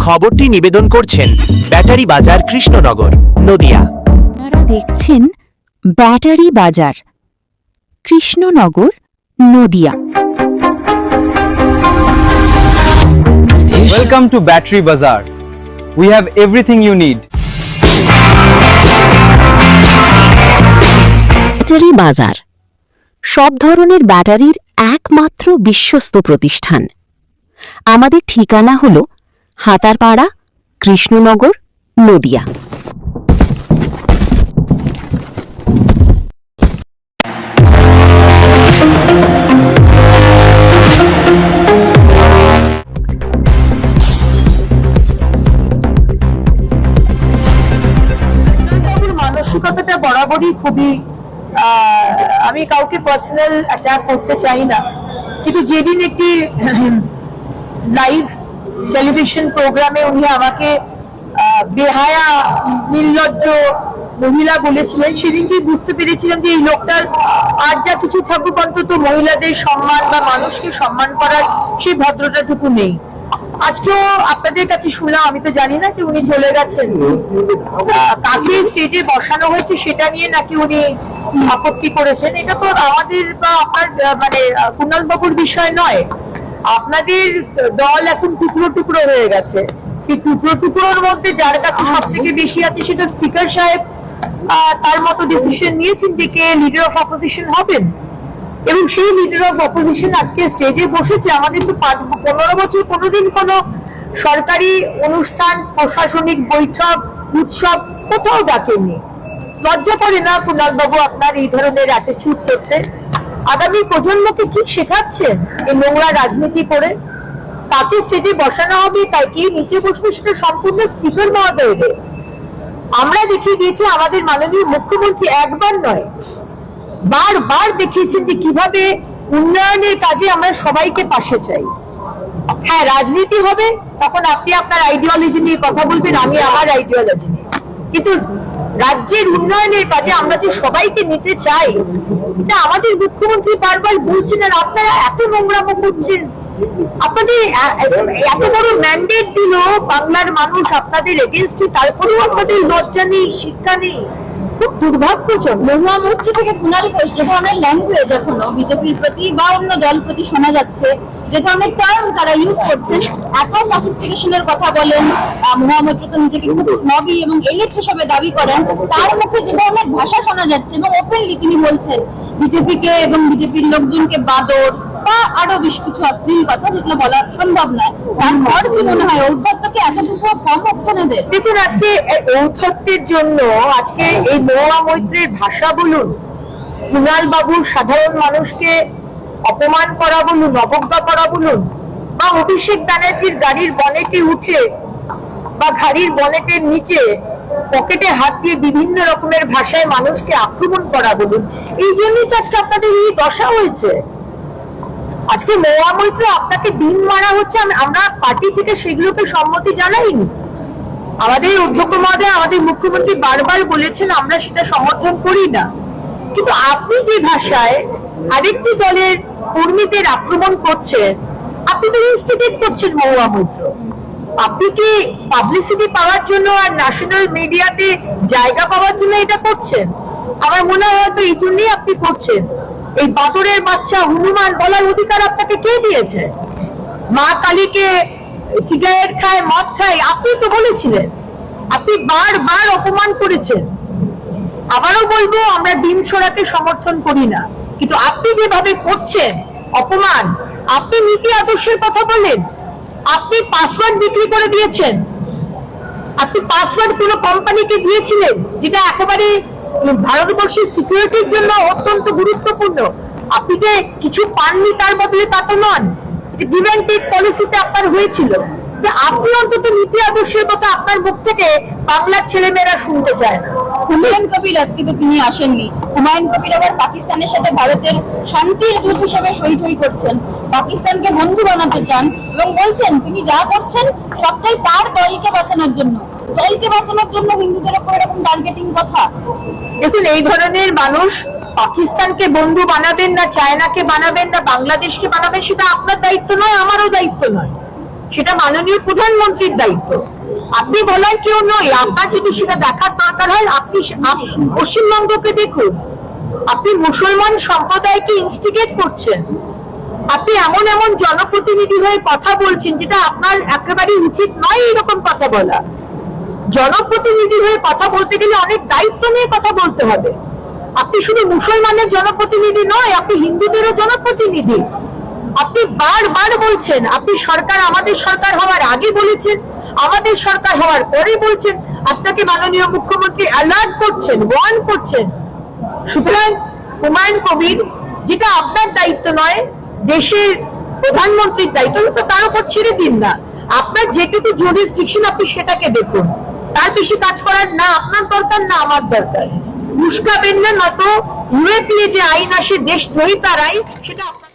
খবরটি নিবেদন করছেন ব্যাটারি বাজার কৃষ্ণনগর, নদিয়া। আপনারা দেখছেন ব্যাটারি বাজার Krishnanagar, Nadia. Welcome to Battery Bazaar. We have everything you need. Battery বাজার সব ধরনের ব্যাটারির একমাত্র বিশ্বস্ত প্রতিষ্ঠান। আমাদের ঠিকানা হল হাতারপাড়া, কৃষ্ণনগর, নদিয়া। মানসিকতাটা বরাবরই খুবই, আমি কাউকে পার্সোনাল অ্যাটাক করতে চাই না, কিন্তু যেদিন একটি লাইভ টেলিভিশন প্রোগ্রামে উনি আমাকে বেহায়া নির্লজ্জ মহিলা বলেছিলেন, সেদিনকেই বুঝতে পেরেছিলাম যে এই লোকটার আর যা কিছু থাকুক, অন্তত মহিলাদের সম্মান বা মানুষকে সম্মান করার সেই ভদ্রতাটুকু নেই। আজকেও আপনাদের কাছে শুনলাম, আমি তো জানি না যে উনি চলে গেছেন, কাকে স্টেজে বসানো হয়েছে সেটা নিয়ে নাকি উনি আপত্তি করেছেন। এটা তো আমাদের বা আপনার মানে কুণাল বাবুর বিষয় নয়। আপনাদের দল এখন টুকরো টুকরো হয়ে গেছে। সেই টুকরো টুকরোর মধ্যে যার কাছে সব থেকে বেশি আছে সেটা স্পিকার সাহেব তার মতো ডিসিশন নিয়েছেন যে কে লিডার অফ অপোজিশন হবেন, এবং সেই লিডার অফ অপোজিশন আজকে স্টেজে বসেছে। আমাদের তো 15 বছর কোনোদিন কোনো সরকারি অনুষ্ঠান, প্রশাসনিক বৈঠক, উৎসব কোথাও ডাকেননি। লজ্জা করে না কুণাল বাবু আপনার এই ধরনের অ্যাটিটিউড করতে? আগামী প্রজন্মকে কি শেখাচ্ছেন এই নোংরা রাজনীতি করে? তাকে স্টেজে বসানো হবে, তাই কি নিচে বসবে সেটা সম্পূর্ণ স্পিকার মহোদয়দের। আমরা দেখিয়ে দিয়েছি, আমাদের মাননীয় মুখ্যমন্ত্রী একবার নয় বারবার দেখিয়েছেন যে কিভাবে উন্নয়নের কাজে আমরা সবাইকে পাশে চাই। হ্যাঁ, রাজনীতি হবে, তখন আপনি আপনার আইডিওলজি নিয়ে কথা বলবেন, আমি আমার আইডিওলজি নিয়ে, কিন্তু রাজ্যের উন্নয়নের কাজে আমরা যে সবাইকে নিতে চাই, এটা আমাদের মুখ্যমন্ত্রী বারবার বলছেন। আর আপনারা এত নোংরামো করছেন। আপনাদের এত বড় ম্যান্ডেট দিল বাংলার মানুষ আপনাদের এগেনস্টে, তারপরেও আপনাদের লজ্জা নেই, শিক্ষা নেই। খুব দুর্ভাগ্যজনক। মহুয়া মৈত্রী থেকে কুণাল ঘোষ যে ধরনের ল্যাঙ্গুয়েজ এখনো বিজেপির প্রতি বা অন্য দল প্রতি শোনা যাচ্ছে, যে ধরনের টার্ম তারা ইউজ করছেন, এত সফিস্টিকেশনের কথা বলেন, মহুয়া মৈত্রী তো নিজেকে খুব স্নবি এবং এলিট হিসেবে দাবি করেন, তার মুখে যে ধরনের ভাষা শোনা যাচ্ছে এবং ওপেনলি তিনি বলছেন বিজেপিকে এবং বিজেপির লোকজনকে বাদর বা আরো বেশ কিছু অশ্লীল কথা, যেগুলো বলা সম্ভব নয়। তারপর কি মনে হয় ঔদ্ধত্যকে এতটুকু কম হচ্ছে না? দেখুন, আজকে ঔদ্ধত্যের জন্য আজকে এই মহুয়া মৈত্রীর ভাষা বলুন, কুণাল বাবুর সাধারণ মানুষকে অপমান করা বলুন, অবজ্ঞা করা বলুন, বা অভিষেক ব্যানার্জির গাড়ির বনেটে উঠে বা গাড়ির বনেটের নিচে পকেটে হাত দিয়ে বিভিন্ন রকমের ভাষায় মানুষকে আক্রমণ করা বলুন, এই জন্যই তো আজকে আপনাদের এই দশা হয়েছে। আজকে মহুয়া মৈত্র আপনাকে ডিম মারা হচ্ছে, আমরা পার্টি থেকে সেগুলোকে সম্মতি জানাইনি। আমাদের অধ্যক্ষ মহোদয়, আমাদের মুখ্যমন্ত্রী বারবার বলেছেন আমরা সেটা সমর্থন করি না, কিন্তু আপনি যে ভাষায় আরেকটি দলের কর্মীদের আক্রমণ করছেন, আপনি তো ইনস্টিগেট করছেন মহুয়া মৈত্র। আপনি কি পাবলিসিটি পাওয়ার জন্য আর ন্যাশনাল মিডিয়াতে জায়গা পাওয়ার জন্য এটা করছেন? আমার মনে হয় হয়তো এই জন্যই আপনি করছেন। এই বাদরের বাচ্চা হনুমান বলার অধিকার আপনাকে কে দিয়েছে? মা কালীকে সিগারেট খায়, মদ খায়, আপনি তো বলেছিলেন। আপনি বারবার অপমান করেছেন। আবারও বলবো, আমরা ডিম ছোড়াকে সমর্থন করি না, কিন্তু আপনি যেভাবে করছেন অপমান, আপনি নীতি আদর্শের কথা বলেন, আপনি পাসওয়ার্ড বিক্রি করে দিয়েছেন। আপনি পাসওয়ার্ড কোনো কোম্পানিকে দিয়েছিলেন, যেটা একেবারে ভারতবর্ষের সিকিউরিটির জন্য অত্যন্ত গুরুত্বপূর্ণ। আপনি যে কিছু পাননি তার বদলে তা তো নন, গিভ অ্যান্ড টেক পলিসিতে আপনার হয়েছিল। আপনি অন্তত নীতি আদর্শের কথা আপনার মুখ থেকে বাংলার ছেলেমেয়েরা শুনতে চায় না। হুমায়ুন কবির আজকে তো তিনি আসেননি। হুমায়ুন কবির আবার পাকিস্তানের সাথে ভারতের শান্তির দূত হিসেবে সই করছেন, পাকিস্তানকে বন্ধু বানাতে চান এবং বলছেন তিনি যা করছেন সবটাই তার দলকে বাঁচানোর জন্য। দলকে বাঁচানোর জন্য হিন্দুদের উপর এরকম টার্গেটিং কথা। দেখুন, এই ধরনের মানুষ পাকিস্তানকে বন্ধু বানাবেন না, চায়নাকে বানাবেন না, বাংলাদেশকে বানাবেন, সেটা আপনার দায়িত্ব নয়, আমারও দায়িত্ব নয়। সেটা মাননীয় প্রধানমন্ত্রীর দায়িত্ব। আপনি বলার কেউ নয়। আপনার যদি সেটা দেখার দরকার হয় আপনি পশ্চিমবঙ্গকে দেখুন। আপনি মুসলমান সম্প্রদায়কে ইনস্টিগেট করছেন, আপনি এমন এমন জনপ্রতিনিধি হয়ে কথা বলছেন যেটা আপনার একেবারে উচিত নয় এরকম কথা বলা। জনপ্রতিনিধি হয়ে কথা বলতে গেলে অনেক দায়িত্ব নিয়ে কথা বলতে হবে। আপনি শুধু মুসলমানের জনপ্রতিনিধি নয়, আপনি হিন্দুদেরও জনপ্রতিনিধি। আপনি বারবার বলছেন আপনি সরকার, আমাদের সরকার হওয়ার আগে বলেছেন, আমাদের সরকার হওয়ার পরে বলছেন, আপনাকে মাননীয় মুখ্যমন্ত্রী অ্যালার্ট করছেন, ওয়ার্ন করছেন। সুতরাং হুমায়ুন কবির, যেটা আপনার দায়িত্ব নয়, দেশের প্রধানমন্ত্রীর দায়িত্ব, তো তার উপর ছেড়ে দিন না। আপনার যেটুকু জুরিসডিকশন আপনি সেটাকে দেখুন, তার বেশি কাজ করার না আপনার দরকার না আমার দরকার। উস্কাবেন না, নয়তো ইউএপিএ যে আইন আসে দেশদ্রোহিতার আইন, সেটা আপনার